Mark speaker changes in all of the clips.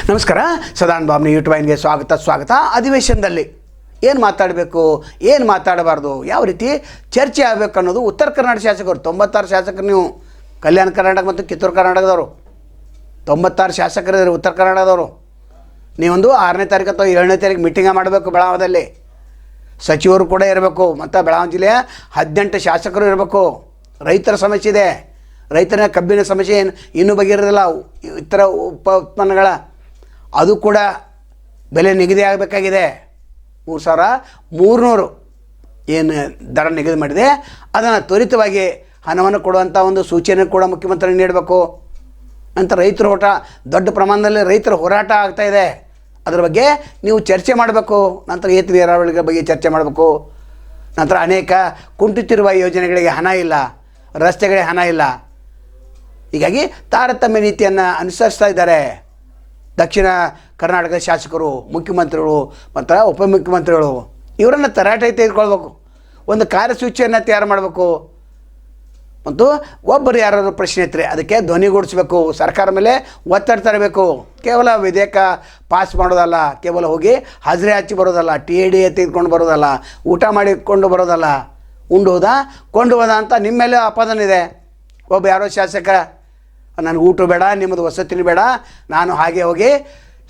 Speaker 1: ನಮಸ್ಕಾರ. ಸದಾನ್ ಬಾಬ್ನಿ ಯೂಟ್ಯೂಬ್ ವಾಹಿನಿಗೆ ಸ್ವಾಗತ. ಅಧಿವೇಶನದಲ್ಲಿ ಏನು ಮಾತಾಡಬೇಕು, ಏನು ಮಾತಾಡಬಾರ್ದು, ಯಾವ ರೀತಿ ಚರ್ಚೆ ಆಗಬೇಕು ಅನ್ನೋದು ಉತ್ತರ ಕರ್ನಾಟಕ ಶಾಸಕರು 96 ಶಾಸಕರು, ನೀವು ಕಲ್ಯಾಣ ಕರ್ನಾಟಕ ಮತ್ತು ಕಿತ್ತೂರು ಕರ್ನಾಟಕದವರು 96 ಶಾಸಕರಿದ್ದಾರೆ ಉತ್ತರ ಕರ್ನಾಟಕದವರು. ನೀವೊಂದು 6ನೇ ತಾರೀಕು ಅಥವಾ 7ನೇ ತಾರೀಕು ಮೀಟಿಂಗ ಮಾಡಬೇಕು. ಬೆಳಗಾವದಲ್ಲಿ ಸಚಿವರು ಕೂಡ ಇರಬೇಕು ಮತ್ತು ಬೆಳಗಾವಿ ಜಿಲ್ಲೆಯ 18 ಶಾಸಕರು ಇರಬೇಕು. ರೈತರ ಸಮಸ್ಯೆ ಇದೆ, ರೈತರ ಕಬ್ಬಿನ ಸಮಸ್ಯೆ ಇನ್ನೂ ಬಗೆಹರಿದಿಲ್ಲ. ಇತರ ಉತ್ಪನ್ನಗಳ ಅದು ಕೂಡ ಬೆಲೆ ನಿಗದಿ ಆಗಬೇಕಾಗಿದೆ. 3,300 ಏನು ದರ ನಿಗದಿ ಮಾಡಿದೆ ಅದನ್ನು ತ್ವರಿತವಾಗಿ ಹಣವನ್ನು ಕೊಡುವಂಥ ಒಂದು ಸೂಚನೆ ಕೂಡ ಮುಖ್ಯಮಂತ್ರಿ ನೀಡಬೇಕು. ನಂತರ ರೈತರ ದೊಡ್ಡ ಪ್ರಮಾಣದಲ್ಲಿ ರೈತರ ಹೋರಾಟ ಆಗ್ತಾಯಿದೆ, ಅದರ ಬಗ್ಗೆ ನೀವು ಚರ್ಚೆ ಮಾಡಬೇಕು. ನಂತರ ಏತ ನೀರಾವರಿಗಳ ಬಗ್ಗೆ ಚರ್ಚೆ ಮಾಡಬೇಕು. ನಂತರ ಅನೇಕ ಕುಂಠಿತಿರುವ ಯೋಜನೆಗಳಿಗೆ ಹಣ ಇಲ್ಲ, ರಸ್ತೆಗಳಿಗೆ ಹಣ ಇಲ್ಲ. ಹೀಗಾಗಿ ತಾರತಮ್ಯ ನೀತಿಯನ್ನು ಅನುಸರಿಸ್ತಾ ಇದ್ದಾರೆ ದಕ್ಷಿಣ ಕರ್ನಾಟಕದ ಶಾಸಕರು, ಮುಖ್ಯಮಂತ್ರಿಗಳು ಮತ್ತು ಉಪಮುಖ್ಯಮಂತ್ರಿಗಳು. ಇವರನ್ನು ತರಾಟೆ ತೆಗೆದುಕೊಳ್ಬೇಕು, ಒಂದು ಕಾರ್ಯಸೂಚಿಯನ್ನು ತಯಾರು ಮಾಡಬೇಕು. ಮತ್ತು ಒಬ್ಬರು ಯಾರಾದರೂ ಪ್ರಶ್ನೆ ಇದ್ದರೆ ಅದಕ್ಕೆ ಧ್ವನಿಗೂಡಿಸಬೇಕು, ಸರ್ಕಾರ ಮೇಲೆ ಒತ್ತಡ ತರಬೇಕು. ಕೇವಲ ವಿಧೇಯಕ ಪಾಸ್ ಮಾಡೋದಲ್ಲ, ಕೇವಲ ಹೋಗಿ ಹಾಜರಿ ಹಚ್ಚಿ ಬರೋದಲ್ಲ, TAD ತೆಗೆದುಕೊಂಡು ಬರೋದಲ್ಲ, ಊಟ ಮಾಡಿಕೊಂಡು ಬರೋದಲ್ಲ, ಉಂಡು ಹೋದ ಕೊಂಡು ಹೋದ ಅಂತ ನಿಮ್ಮ ಮೇಲೆ ಆಪಾದನೆ ಇದೆ. ಒಬ್ಬ ಯಾರೋ ಶಾಸಕ ನನಗೆ ಊಟ ಬೇಡ, ನಿಮ್ಮದು ವಸತಿನೂ ಬೇಡ, ನಾನು ಹಾಗೆ ಹೋಗಿ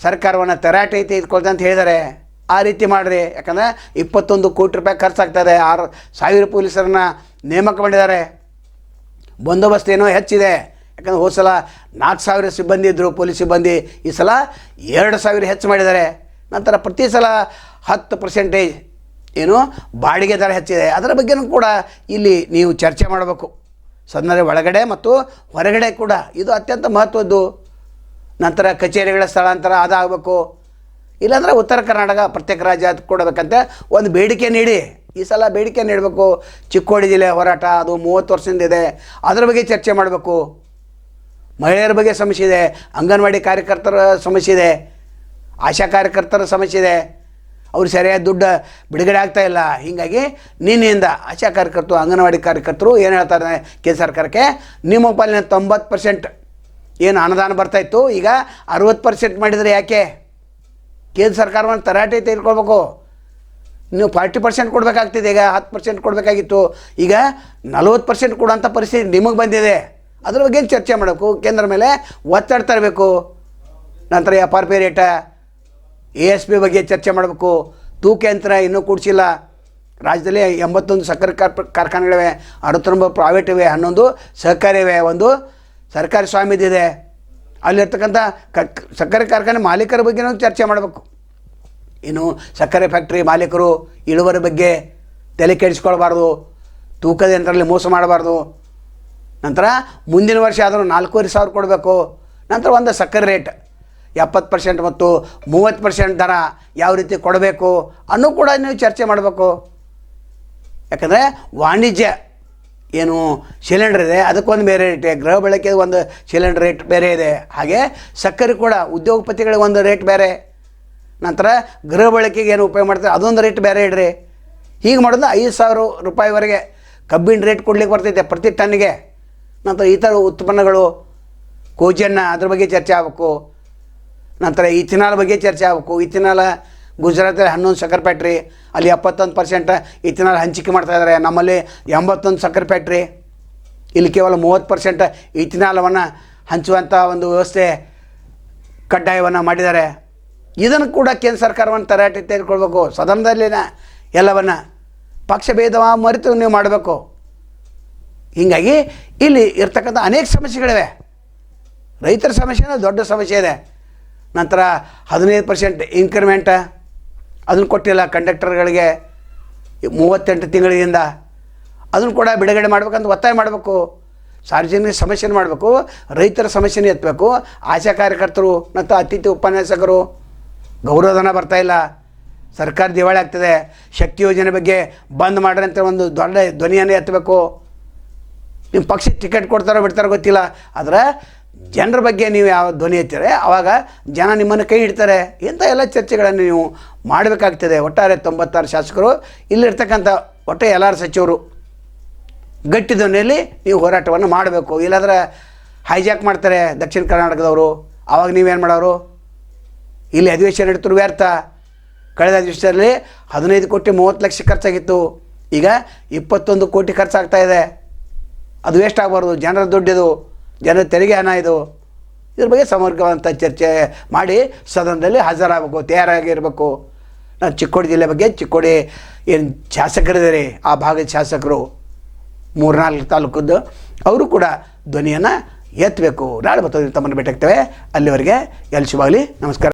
Speaker 1: ಸರ್ಕಾರವನ್ನು ತರಾಟೆ ತೆಗೆದುಕೊಳ್ತೆ ಅಂತ ಹೇಳಿದ್ದಾರೆ. ಆ ರೀತಿ ಮಾಡಿರಿ. ಯಾಕಂದರೆ 21 ಕೋಟಿ ರೂಪಾಯಿ ಖರ್ಚಾಗ್ತದೆ. 6,000 ಪೊಲೀಸರನ್ನ ನೇಮಕ ಮಾಡಿದ್ದಾರೆ. ಬಂದೋಬಸ್ತ್ ಏನೋ ಹೆಚ್ಚಿದೆ. ಯಾಕಂದರೆ ಹೋದ ಸಲ 4,000 ಸಿಬ್ಬಂದಿ ಇದ್ದರು, ಪೊಲೀಸ್ ಸಿಬ್ಬಂದಿ. ಈ ಸಲ 2,000 ಹೆಚ್ಚು ಮಾಡಿದ್ದಾರೆ. ನಂತರ ಪ್ರತಿ ಸಲ 10% ಏನು ಬಾಡಿಗೆ ದರ ಹೆಚ್ಚಿದೆ. ಅದರ ಬಗ್ಗೆನೂ ಕೂಡ ಇಲ್ಲಿ ನೀವು ಚರ್ಚೆ ಮಾಡಬೇಕು. ಸದನದ ಒಳಗಡೆ ಮತ್ತು ಹೊರಗಡೆ ಕೂಡ ಇದು ಅತ್ಯಂತ ಮಹತ್ವದ್ದು. ನಂತರ ಕಚೇರಿಗಳ ಸ್ಥಳಾಂತರ ಅದಾಗಬೇಕು. ಇಲ್ಲಾಂದರೆ ಉತ್ತರ ಕರ್ನಾಟಕ ಪ್ರತ್ಯೇಕ ರಾಜ್ಯ ಕೊಡಬೇಕಂತ ಒಂದು ಬೇಡಿಕೆ ನೀಡಿ. ಈ ಸಲ ಬೇಡಿಕೆ ನೀಡಬೇಕು. ಚಿಕ್ಕೋಡಿ ಜಿಲ್ಲೆ ಹೋರಾಟ ಅದು 30 ವರ್ಷದಿಂದ ಇದೆ, ಅದರ ಬಗ್ಗೆ ಚರ್ಚೆ ಮಾಡಬೇಕು. ಮಹಿಳೆಯರ ಬಗ್ಗೆ ಸಮಸ್ಯೆ ಇದೆ, ಅಂಗನವಾಡಿ ಕಾರ್ಯಕರ್ತರ ಸಮಸ್ಯೆ ಇದೆ, ಆಶಾ ಕಾರ್ಯಕರ್ತರ ಸಮಸ್ಯೆ ಇದೆ. ಅವ್ರು ಸರಿಯಾದ ದುಡ್ಡು ಬಿಡುಗಡೆ ಆಗ್ತಾಯಿಲ್ಲ. ಹೀಗಾಗಿ ನಿನ್ನೆಯಿಂದ ಆಶಾ ಕಾರ್ಯಕರ್ತರು, ಅಂಗನವಾಡಿ ಕಾರ್ಯಕರ್ತರು ಏನು ಹೇಳ್ತಾರೆ ಕೇಂದ್ರ ಸರ್ಕಾರಕ್ಕೆ, ನಿಮ್ಮ ಪಾಲಿನ 90% ಏನು ಅನುದಾನ ಬರ್ತಾಯಿತ್ತು ಈಗ 60% ಮಾಡಿದರೆ ಯಾಕೆ? ಕೇಂದ್ರ ಸರ್ಕಾರವನ್ನು ತರಾಟೆ ತೆಗೆದುಕೊಳ್ಬೇಕು. ನೀವು 40% ಕೊಡಬೇಕಾಗ್ತಿದೆ, ಈಗ 10% ಕೊಡಬೇಕಾಗಿತ್ತು, ಈಗ 40% ಕೊಡೋಂಥ ಪರಿಸ್ಥಿತಿ ನಿಮಗೆ ಬಂದಿದೆ. ಅದ್ರ ಬಗ್ಗೆ ಚರ್ಚೆ ಮಾಡಬೇಕು, ಕೇಂದ್ರ ಮೇಲೆ ಒತ್ತಡ ತರಬೇಕು. ನಂತರ FRP ರೇಟ, ASP ಬಗ್ಗೆ ಚರ್ಚೆ ಮಾಡಬೇಕು. ತೂಕ ಯಂತ್ರ ಇನ್ನೂ ಕೂಡಿಸಿಲ್ಲ. ರಾಜ್ಯದಲ್ಲಿ 81 ಸಕ್ಕರೆ ಕಾರ್ಖಾನೆಗಳಿವೆ, 69 ಪ್ರೈವೇಟ್ ಇವೆ, 11 ಸಹಕಾರಿ ಇವೆ, 1 ಸರ್ಕಾರಿ ಸ್ವಾಮ್ಯದಿದೆ. ಅಲ್ಲಿರ್ತಕ್ಕಂಥ ಸಕ್ಕರೆ ಕಾರ್ಖಾನೆ ಮಾಲೀಕರ ಬಗ್ಗೆನೂ ಚರ್ಚೆ ಮಾಡಬೇಕು. ಇನ್ನು ಸಕ್ಕರೆ ಫ್ಯಾಕ್ಟ್ರಿ ಮಾಲೀಕರು ಇಳುವರಿ ಬಗ್ಗೆ ತಲೆ ಕೆಡಿಸ್ಕೊಳ್ಬಾರ್ದು, ತೂಕದ ಯಂತ್ರದಲ್ಲಿ ಮೋಸ ಮಾಡಬಾರ್ದು. ನಂತರ ಮುಂದಿನ ವರ್ಷ ಆದರೂ 4,500 ಕೊಡಬೇಕು. ನಂತರ ಒಂದು ಸಕ್ಕರೆ ರೇಟ್ 70% ಮತ್ತು 30% ದರ ಯಾವ ರೀತಿ ಕೊಡಬೇಕು ಅನ್ನೂ ಕೂಡ ನೀವು ಚರ್ಚೆ ಮಾಡಬೇಕು. ಯಾಕಂದರೆ ವಾಣಿಜ್ಯ ಏನು ಸಿಲಿಂಡರ್ ಇದೆ ಅದಕ್ಕೊಂದು ಬೇರೆ ರೇಟ್ ಇದೆ, ಗೃಹ ಬಳಕೆಗೆ ಒಂದು ಸಿಲಿಂಡರ್ ರೇಟ್ ಬೇರೆ ಇದೆ. ಹಾಗೆ ಸಕ್ಕರೆ ಕೂಡ ಉದ್ಯೋಗಪತಿಗಳಿಗೆ ಒಂದು ರೇಟ್ ಬೇರೆ, ನಂತರ ಗೃಹ ಬಳಕೆಗೆ ಏನು ಉಪಯೋಗ ಮಾಡ್ತಾರೆ ಅದೊಂದು ರೇಟ್ ಬೇರೆ ಇಡ್ರಿ. ಹೀಗೆ ಮಾಡೋದು 5,000 ರೂಪಾಯಿವರೆಗೆ ಕಬ್ಬಿನ ರೇಟ್ ಕೊಡ್ಲಿಕ್ಕೆ ಬರ್ತೈತೆ ಪ್ರತಿ ಟನ್ನಿಗೆ. ನಂತರ ಇತರ ಉತ್ಪನ್ನಗಳು, ಕೋಜನ್ನ ಅದ್ರ ಬಗ್ಗೆ ಚರ್ಚೆ ಆಗಬೇಕು. ನಂತರ ಇಥಿನಾಲ್ ಬಗ್ಗೆ ಚರ್ಚೆ ಆಗಬೇಕು. ಇಥಿನಾಲ್ ಗುಜರಾತಲ್ಲಿ 11 ಸಕ್ಕರೆ ಫ್ಯಾಕ್ಟ್ರಿ, ಅಲ್ಲಿ 71% ಇಥಿನಾಲ್ ಹಂಚಿಕೆ ಮಾಡ್ತಾಯಿದ್ದಾರೆ. ನಮ್ಮಲ್ಲಿ 81 ಸಕ್ಕರೆ ಫ್ಯಾಕ್ಟ್ರಿ, ಇಲ್ಲಿ ಕೇವಲ 30% ಇಥಿನಾಲವನ್ನು ಹಂಚುವಂಥ ಒಂದು ವ್ಯವಸ್ಥೆ ಕಡ್ಡಾಯವನ್ನು ಮಾಡಿದ್ದಾರೆ. ಇದನ್ನು ಕೂಡ ಕೇಂದ್ರ ಸರ್ಕಾರವನ್ನು ತರಾಟೆ ತೆಗೆದುಕೊಳ್ಬೇಕು. ಸದನದಲ್ಲಿನ ಎಲ್ಲವನ್ನು ಪಕ್ಷ ಭೇದ ಮರೆತು ನೀವು ಮಾಡಬೇಕು. ಹೀಗಾಗಿ ಇಲ್ಲಿ ಇರ್ತಕ್ಕಂಥ ಅನೇಕ ಸಮಸ್ಯೆಗಳಿವೆ. ರೈತರ ಸಮಸ್ಯೆ ದೊಡ್ಡ ಸಮಸ್ಯೆ ಇದೆ. ನಂತರ 15% ಇನ್ಕ್ರಿಮೆಂಟ್ ಅದನ್ನು ಕೊಟ್ಟಿಲ್ಲ ಕಂಡಕ್ಟರ್ಗಳಿಗೆ 38 ತಿಂಗಳಿಂದ, ಅದನ್ನು ಕೂಡ ಬಿಡುಗಡೆ ಮಾಡಬೇಕಂತ ಒತ್ತಾಯ ಮಾಡಬೇಕು. ಸಾರ್ವಜನಿಕ ಸಮಸ್ಯೆನ ಮಾಡಬೇಕು, ರೈತರ ಸಮಸ್ಯೆನೇ ಎತ್ತಬೇಕು. ಆಶಾ ಕಾರ್ಯಕರ್ತರು ಮತ್ತು ಅತಿಥಿ ಉಪನ್ಯಾಸಕರು ಗೌರವಧನ ಬರ್ತಾಯಿಲ್ಲ, ಸರ್ಕಾರ ದಿವಾಳಿ ಆಗ್ತದೆ. ಶಕ್ತಿ ಯೋಜನೆ ಬಗ್ಗೆ ಬಂದ್ ಮಾಡ್ರಿ ಅಂತ ಒಂದು ದೊಡ್ಡ ಧ್ವನಿಯನ್ನು ಎತ್ತಬೇಕು. ನಿಮ್ಮ ಪಕ್ಷಕ್ಕೆ ಟಿಕೆಟ್ ಕೊಡ್ತಾರೋ ಬಿಡ್ತಾರೋ ಗೊತ್ತಿಲ್ಲ, ಆದರೆ ಜನರ ಬಗ್ಗೆ ನೀವು ಯಾವ ಧ್ವನಿ ಎತ್ತೀರಿ ಆವಾಗ ಜನ ನಿಮ್ಮನ್ನು ಕೈ ಹಿಡ್ತಾರೆ. ಇಂಥ ಎಲ್ಲ ಚರ್ಚೆಗಳನ್ನು ನೀವು ಮಾಡಬೇಕಾಗ್ತದೆ. ಒಟ್ಟಾರೆ 96 ಶಾಸಕರು, ಇಲ್ಲಿರ್ತಕ್ಕಂಥ ಒಟ್ಟು ಎಲ್ಲರ ಸಚಿವರು ಗಟ್ಟಿ ಧ್ವನಿಯಲ್ಲಿ ನೀವು ಹೋರಾಟವನ್ನು ಮಾಡಬೇಕು. ಇಲ್ಲಾಂದರೆ ಹೈಜಾಕ್ ಮಾಡ್ತಾರೆ ದಕ್ಷಿಣ ಕರ್ನಾಟಕದವರು. ಆವಾಗ ನೀವೇನು ಮಾಡೋರು? ಇಲ್ಲಿ ಅಧಿವೇಶನ ನಡೆದ್ರು ವ್ಯರ್ಥ. ಕಳೆದ ಅಧಿವೇಶನದಲ್ಲಿ 15 ಕೋಟಿ 30 ಲಕ್ಷ ಖರ್ಚಾಗಿತ್ತು, ಈಗ 21 ಕೋಟಿ ಖರ್ಚಾಗ್ತಾ ಇದೆ. ಅದು ವೇಸ್ಟ್ ಆಗಬಾರ್ದು. ಜನರ ದುಡ್ಡಿದು, ಜನರ ತೆರಿಗೆ ಹಣ ಇದು. ಇದ್ರ ಬಗ್ಗೆ ಸಮಗ್ರವಾದಂಥ ಚರ್ಚೆ ಮಾಡಿ ಸದನದಲ್ಲಿ ಹಾಜರಾಗಬೇಕು, ತಯಾರಾಗಿರಬೇಕು. ನಾನು ಚಿಕ್ಕೋಡಿ ಜಿಲ್ಲೆ ಬಗ್ಗೆ, ಚಿಕ್ಕೋಡಿ ಏನು ಶಾಸಕರಿದ್ದಾರೆ ಆ ಭಾಗದ ಶಾಸಕರು 3-4 ತಾಲೂಕದ್ದು, ಅವರು ಕೂಡ ಧ್ವನಿಯನ್ನು ಎತ್ತಬೇಕು. ನಾಳೆ ಮತ್ತೊಂದು ತಮ್ಮನ್ನು ಭೇಟಿಯಾಗ್ತೇವೆ. ಅಲ್ಲಿವರೆಗೆ ಎಲ್ಲಿ ಶುಭಾಗಲಿ. ನಮಸ್ಕಾರ.